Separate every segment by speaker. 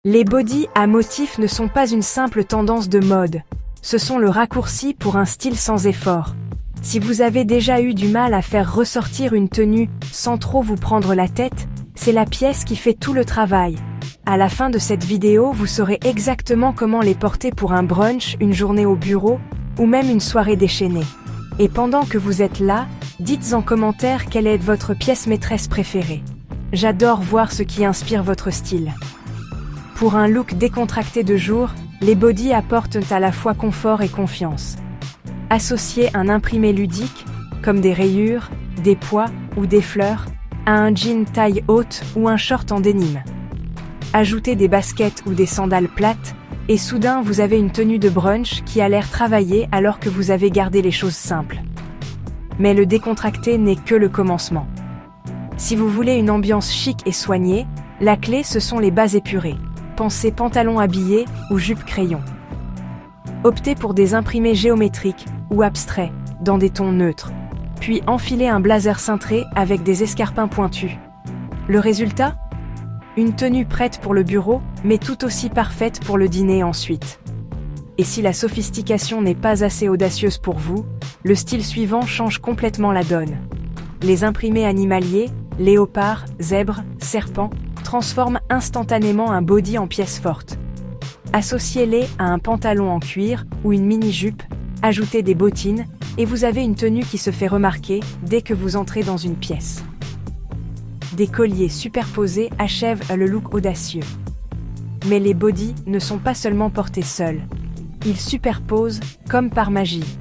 Speaker 1: Les bodys à motifs ne sont pas une simple tendance de mode. Ce sont le raccourci pour un style sans effort. Si vous avez déjà eu du mal à faire ressortir une tenue sans trop vous prendre la tête, c'est la pièce qui fait tout le travail. À la fin de cette vidéo, vous saurez exactement comment les porter pour un brunch, une journée au bureau ou même une soirée déchaînée. Et pendant que vous êtes là, dites en commentaire quelle est votre pièce maîtresse préférée. J'adore voir ce qui inspire votre style. Pour un look décontracté de jour, les bodys apportent à la fois confort et confiance. Associez un imprimé ludique, comme des rayures, des pois ou des fleurs, à un jean taille haute ou un short en denim. Ajoutez des baskets ou des sandales plates, et soudain vous avez une tenue de brunch qui a l'air travaillée alors que vous avez gardé les choses simples. Mais le décontracté n'est que le commencement. Si vous voulez une ambiance chic et soignée, la clé ce sont les bas épurés. Pensez pantalon habillé ou jupe crayon. Optez pour des imprimés géométriques ou abstraits, dans des tons neutres. Puis enfilez un blazer cintré avec des escarpins pointus. Le résultat ? Une tenue prête pour le bureau, mais tout aussi parfaite pour le dîner ensuite. Et si la sophistication n'est pas assez audacieuse pour vous, le style suivant change complètement la donne. Les imprimés animaliers, léopards, zèbres, serpents, transforment instantanément un body en pièce forte. Associez-les à un pantalon en cuir ou une mini-jupe, ajoutez des bottines, et vous avez une tenue qui se fait remarquer dès que vous entrez dans une pièce. Des colliers superposés achèvent le look audacieux. Mais les bodys ne sont pas seulement portés seuls. Ils superposent comme par magie.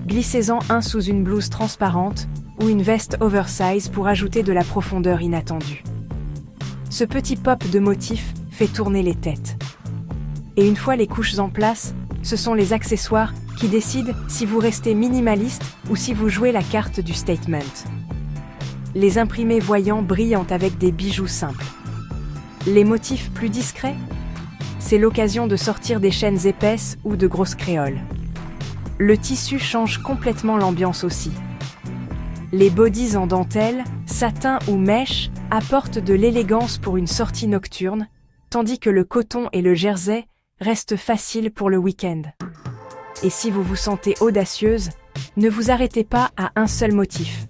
Speaker 1: Glissez-en un sous une blouse transparente ou une veste oversize pour ajouter de la profondeur inattendue. Ce petit pop de motifs fait tourner les têtes. Et une fois les couches en place, ce sont les accessoires qui décident si vous restez minimaliste ou si vous jouez la carte du statement. Les imprimés voyants brillent avec des bijoux simples. Les motifs plus discrets ? C'est l'occasion de sortir des chaînes épaisses ou de grosses créoles. Le tissu change complètement l'ambiance aussi. Les bodys en dentelle, satin ou mèche apportent de l'élégance pour une sortie nocturne, tandis que le coton et le jersey restent faciles pour le week-end. Et si vous vous sentez audacieuse, ne vous arrêtez pas à un seul motif.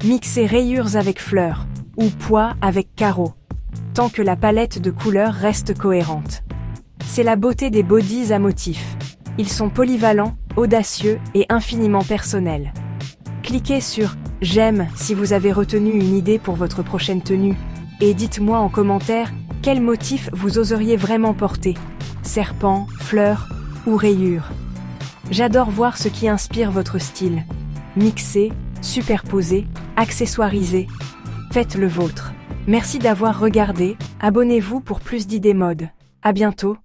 Speaker 1: Mixez rayures avec fleurs, ou pois avec carreaux, tant que la palette de couleurs reste cohérente. C'est la beauté des bodys à motifs. Ils sont polyvalents, audacieux et infiniment personnels. Cliquez sur « J'aime » si vous avez retenu une idée pour votre prochaine tenue, et dites-moi en commentaire quel motif vous oseriez vraiment porter. Serpent, fleurs ou rayures. J'adore voir ce qui inspire votre style. Mixez, superposez, accessoirisez. Faites le vôtre. Merci d'avoir regardé, abonnez-vous pour plus d'idées mode. À bientôt.